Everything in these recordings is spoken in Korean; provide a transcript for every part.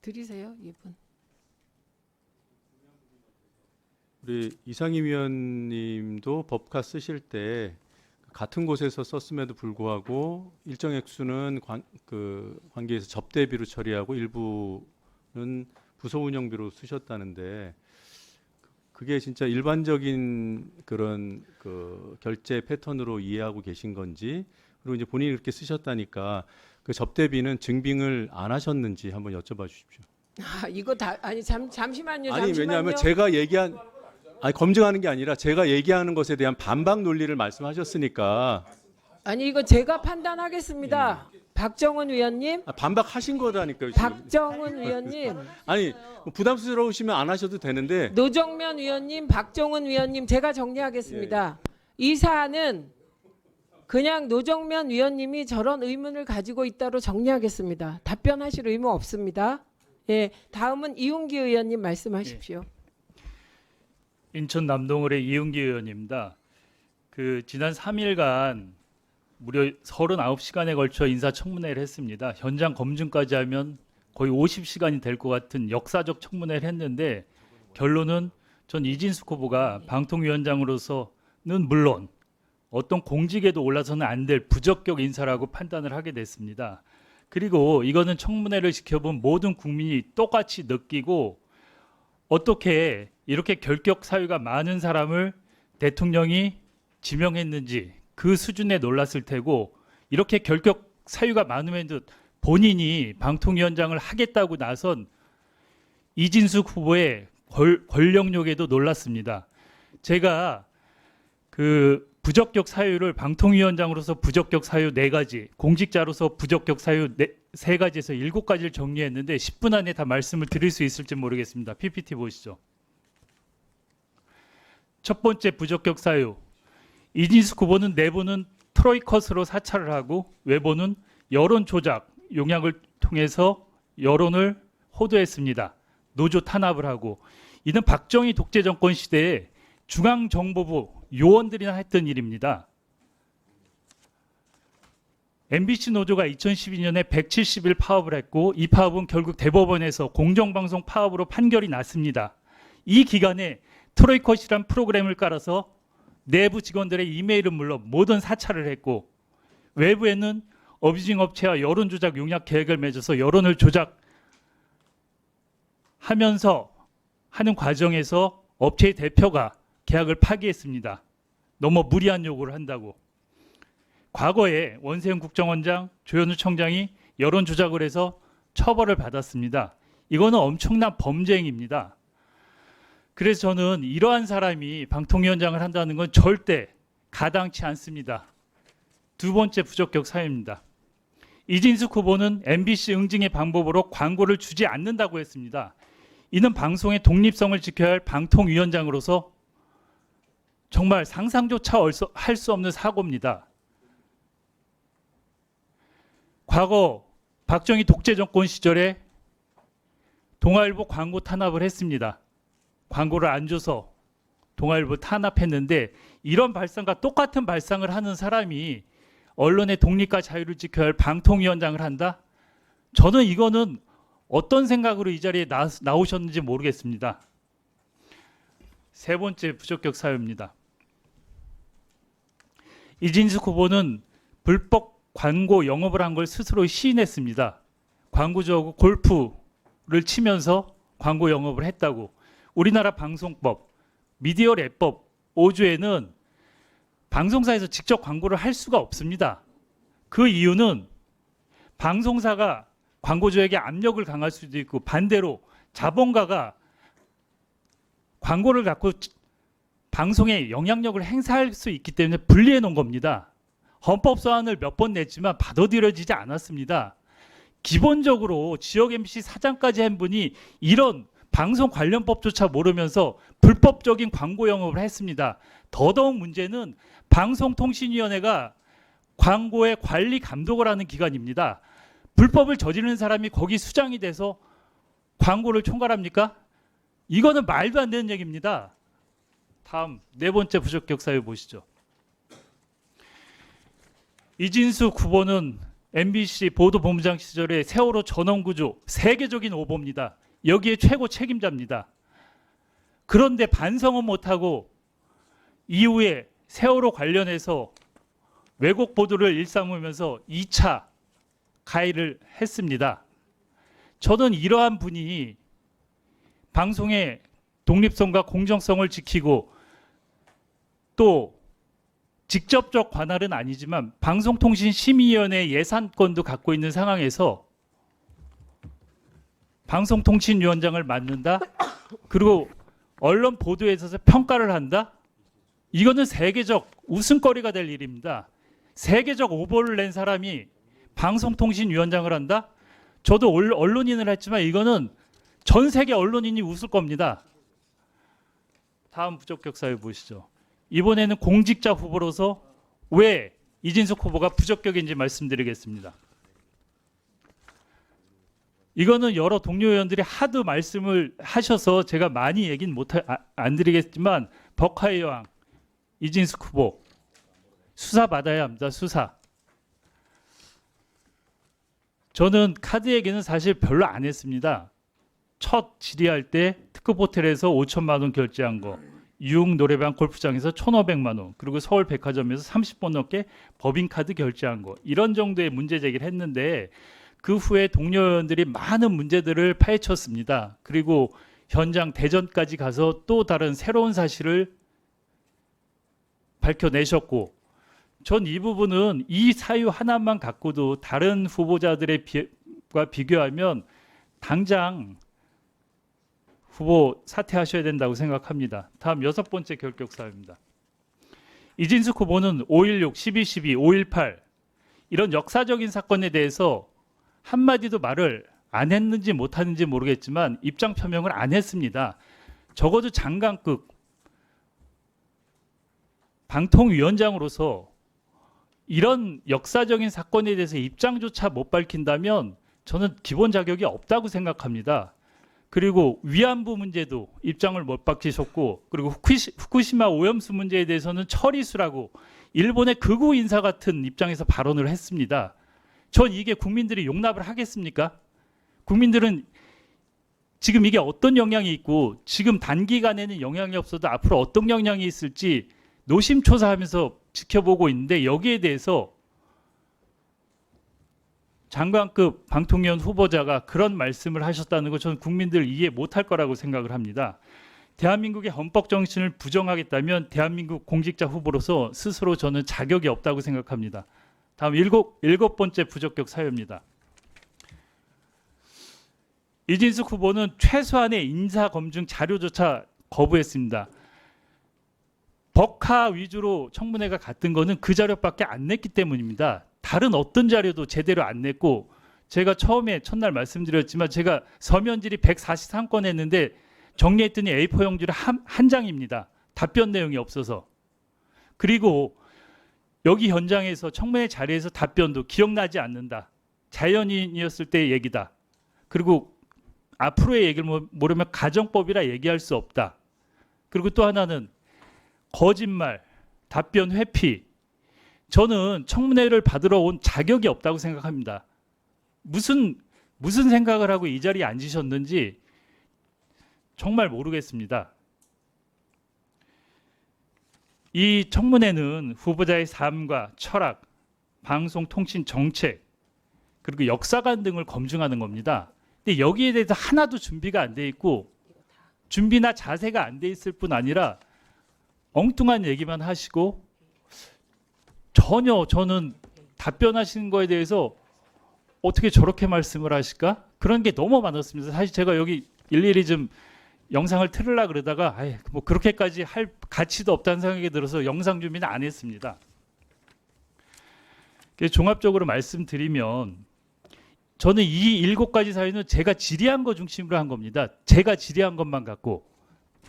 드리세요, 이분. 우리 이상임 위원님도 법카 쓰실 때 같은 곳에서 썼음에도 불구하고 일정 액수는 관계에서 접대비로 처리하고 일부는 부서 운영비로 쓰셨다는데 그게 진짜 일반적인 그런 그 결제 패턴으로 이해하고 계신 건지, 그리고 이제 본인이 그렇게 쓰셨다니까 그 접대비는 증빙을 안 하셨는지 한번 여쭤봐 주십시오. 아, 이거 다 아니 잠시만요. 아니, 잠시만요. 왜냐하면 제가 얘기한, 아니 검증하는 게 아니라 제가 얘기하는 것에 대한 반박 논리를 말씀하셨으니까. 아니 이거 제가 판단하겠습니다. 박정은 위원님, 반박하신 거라니까요 지금. 박정은 위원님, 아니 뭐 부담스러우시면 안 하셔도 되는데. 노정면 위원님, 박정은 위원님, 제가 정리하겠습니다. 이 사안은 그냥 노정면 위원님이 저런 의문을 가지고 있다로 정리하겠습니다. 답변하실 의무 없습니다. 예, 다음은 이웅기 의원님 말씀하십시오. 인천 남동을의 이웅기 의원입니다. 그 지난 3일간 무려 39시간에 걸쳐 인사청문회를 했습니다. 현장 검증까지 하면 거의 50시간이 될 것 같은 역사적 청문회를 했는데 결론은 전 이진숙 후보가 방통위원장으로서는 물론 어떤 공직에도 올라서는 안 될 부적격 인사라고 판단을 하게 됐습니다. 그리고 이거는 청문회를 지켜본 모든 국민이 똑같이 느끼고, 어떻게 이렇게 결격 사유가 많은 사람을 대통령이 지명했는지 그 수준에 놀랐을 테고, 이렇게 결격 사유가 많음에도 본인이 방통위원장을 하겠다고 나선 이진숙 후보의 권력욕에도 놀랐습니다. 제가 그 부적격 사유를 방통위원장으로서 부적격 사유 4가지, 공직자로서 부적격 사유 3가지에서 7가지를 정리했는데 10분 안에 다 말씀을 드릴 수 있을지 모르겠습니다. PPT 보시죠. 첫 번째 부적격 사유, 이진숙 후보는 내부는 트로이컷으로 사찰을 하고 외부는 여론 조작 용약을 통해서 여론을 호도했습니다. 노조 탄압을 하고, 이는 박정희 독재 정권 시대에 중앙정보부 요원들이나 했던 일입니다. MBC 노조가 2012년에 170일 파업을 했고, 이 파업은 결국 대법원에서 공정방송 파업으로 판결이 났습니다. 이 기간에 트로이컷이란 프로그램을 깔아서 내부 직원들의 이메일은 물론 모든 사찰을 했고, 외부에는 어뷰징 업체와 여론 조작 용약 계획을 맺어서 여론을 조작하면서 하는 과정에서 업체의 대표가 계약을 파기했습니다. 너무 무리한 요구를 한다고. 과거에 원세훈 국정원장, 조현우 청장이 여론 조작을 해서 처벌을 받았습니다. 이거는 엄청난 범죄 행위입니다. 그래서 저는 이러한 사람이 방통위원장을 한다는 건 절대 가당치 않습니다. 두 번째 부적격 사유입니다. 이진숙 후보는 MBC 응징의 방법으로 광고를 주지 않는다고 했습니다. 이는 방송의 독립성을 지켜야 할 방통위원장으로서 정말 상상조차 할 수 없는 사고입니다. 과거 박정희 독재 정권 시절에 동아일보 광고 탄압을 했습니다. 광고를 안 줘서 동아일보 탄압했는데, 이런 발상과 똑같은 발상을 하는 사람이 언론의 독립과 자유를 지켜야 할 방통위원장을 한다? 저는 이거는 어떤 생각으로 이 자리에 나오셨는지 모르겠습니다. 세 번째 부적격 사유입니다. 이진숙 후보는 불법 광고 영업을 한 걸 스스로 시인했습니다. 광고주하고 골프를 치면서 광고 영업을 했다고. 우리나라 방송법, 미디어 랩법 5조에는 방송사에서 직접 광고를 할 수가 없습니다. 그 이유는 방송사가 광고주에게 압력을 강할 수도 있고, 반대로 자본가가 광고를 갖고 방송에 영향력을 행사할 수 있기 때문에 분리해 놓은 겁니다. 헌법 소원을 몇 번 냈지만 받아들여지지 않았습니다. 기본적으로 지역 MC 사장까지 한 분이 이런 방송 관련법조차 모르면서 불법적인 광고 영업을 했습니다. 더더욱 문제는 방송통신위원회가 광고의 관리 감독을 하는 기관입니다. 불법을 저지르는 사람이 거기 수장이 돼서 광고를 총괄합니까? 이거는 말도 안 되는 얘기입니다. 다음 네 번째 부적격 사유 보시죠. 이진숙 후보는 MBC 보도본부장 시절에 세월호 전원구조 세계적인 오보입니다. 여기에 최고 책임자입니다. 그런데 반성은 못하고 이후에 세월호 관련해서 왜곡 보도를 일삼으면서 2차 가해를 했습니다. 저는 이러한 분이 방송의 독립성과 공정성을 지키고 또 직접적 관할은 아니지만 방송통신심의위원회 예산권도 갖고 있는 상황에서 방송통신위원장을 맡는다? 그리고 언론 보도에 있어서 평가를 한다? 이거는 세계적 웃음거리가 될 일입니다. 세계적 오보를 낸 사람이 방송통신위원장을 한다? 저도 언론인을 했지만 이거는 전 세계 언론인이 웃을 겁니다. 다음 부적격 사유 보시죠. 이번에는 공직자 후보로서 왜 이진숙 후보가 부적격인지 말씀드리겠습니다. 이거는 여러 동료 의원들이 하도 말씀을 하셔서 제가 많이 얘기는 안 드리겠지만 법화의 여왕 이진숙 후보 수사 받아야 합니다. 수사. 저는 카드 얘기는 사실 별로 안 했습니다. 첫 질의할 때 특급 호텔에서 5천만 원 결제한 거, 유흥 노래방 골프장에서 1,500만 원, 그리고 서울 백화점에서 30번 넘게 법인카드 결제한 거, 이런 정도의 문제 제기를 했는데 그 후에 동료 의원들이 많은 문제들을 파헤쳤습니다. 그리고 현장 대전까지 가서 또 다른 새로운 사실을 밝혀내셨고, 전 이 부분은 이 사유 하나만 갖고도 다른 후보자들의 비교하면 당장 후보 사퇴하셔야 된다고 생각합니다. 다음 6번째 결격 사유입니다. 이진숙 후보는 5.16, 12.12, 5.18 이런 역사적인 사건에 대해서 한마디도 말을 안 했는지 못하는지 모르겠지만 입장 표명을 안 했습니다. 적어도 장관급 방통위원장으로서 이런 역사적인 사건에 대해서 입장조차 못 밝힌다면 저는 기본 자격이 없다고 생각합니다. 그리고 위안부 문제도 입장을 못 밝히셨고, 그리고 후쿠시마 오염수 문제에 대해서는 처리수라고 일본의 극우 인사 같은 입장에서 발언을 했습니다. 전 이게 국민들이 용납을 하겠습니까? 국민들은 지금 이게 어떤 영향이 있고 지금 단기간에는 영향이 없어도 앞으로 어떤 영향이 있을지 노심초사하면서 지켜보고 있는데, 여기에 대해서 장관급 방통위원 후보자가 그런 말씀을 하셨다는 거 저는 국민들 이해 못할 거라고 생각을 합니다. 대한민국의 헌법 정신을 부정하겠다면 대한민국 공직자 후보로서 스스로 저는 자격이 없다고 생각합니다. 다음 일곱 번째 부적격 사유입니다. 이진숙 후보는 최소한의 인사 검증 자료조차 거부했습니다. 법카 위주로 청문회가 갔던 거는 그 자료밖에 안 냈기 때문입니다. 다른 어떤 자료도 제대로 안 냈고, 제가 처음에 첫날 말씀드렸지만 제가 서면질의 143건 했는데 정리했더니 A4 용지를 한 장입니다. 답변 내용이 없어서. 그리고 여기 현장에서 청문회 자리에서 답변도 기억나지 않는다. 자연인이었을 때의 얘기다. 그리고 앞으로의 얘기를 모르면 가정법이라 얘기할 수 없다. 그리고 또 하나는 거짓말, 답변 회피. 저는 청문회를 받으러 온 자격이 없다고 생각합니다. 무슨 생각을 하고 이 자리에 앉으셨는지 정말 모르겠습니다. 이 청문회는 후보자의 삶과 철학, 방송 통신 정책, 그리고 역사관 등을 검증하는 겁니다. 근데 여기에 대해서 하나도 준비가 안 돼 있고, 준비나 자세가 안 돼 있을 뿐 아니라 엉뚱한 얘기만 하시고, 전혀 저는 답변하시는 거에 대해서 어떻게 저렇게 말씀을 하실까? 그런 게 너무 많았습니다. 사실 제가 여기 일일이 좀 영상을 틀으려고 그러다가 뭐 그렇게까지 할 가치도 없다는 생각이 들어서 영상 준비는 안 했습니다. 종합적으로 말씀드리면 저는 이 7가지 사유는 제가 질의한 거 중심으로 한 겁니다. 제가 질의한 것만 갖고.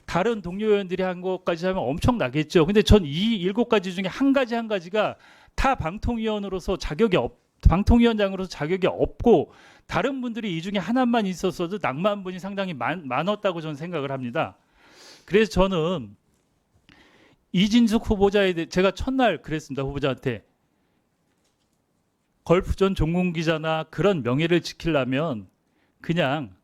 다른 동료 의원들이 한 것까지 하면 엄청 나겠죠. 근데 전 이 7가지 중에 한 가지가 타 방통위원으로서 방통위원장으로서 자격이 없고, 다른 분들이 이 중에 하나만 있었어도 낭만분이 상당히 많았다고 저는 생각을 합니다. 그래서 저는 이진숙 후보자에 대해 제가 첫날 그랬습니다. 후보자한테 걸프전 종군 기자나 그런 명예를 지키려면 그냥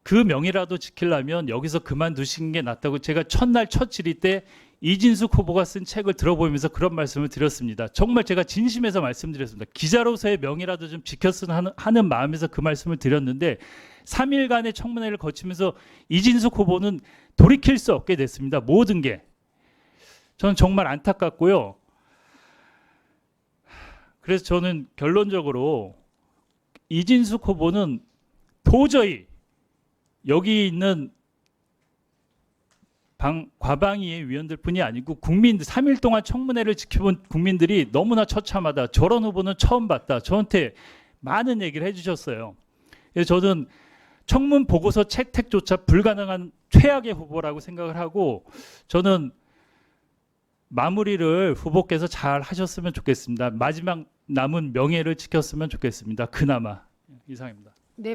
그 명예라도 지키려면 여기서 그만두시는 게 낫다고 제가 첫날 첫 질의 때 이진숙 후보가 쓴 책을 들어보면서 그런 말씀을 드렸습니다. 정말 제가 진심에서 말씀드렸습니다. 기자로서의 명예라도 좀 지켰으면 하는 마음에서 그 말씀을 드렸는데 3일간의 청문회를 거치면서 이진숙 후보는 돌이킬 수 없게 됐습니다. 모든 게. 저는 정말 안타깝고요. 그래서 저는 결론적으로 이진숙 후보는 도저히 여기 있는 과방위의 위원들뿐이 아니고 국민들 3일 동안 청문회를 지켜본 국민들이 너무나 처참하다. 저런 후보는 처음 봤다. 저한테 많은 얘기를 해주셨어요. 그래서 저는 청문 보고서 채택조차 불가능한 최악의 후보라고 생각을 하고 저는 마무리를 후보께서 잘 하셨으면 좋겠습니다. 마지막 남은 명예를 지켰으면 좋겠습니다. 그나마 이상입니다. 네.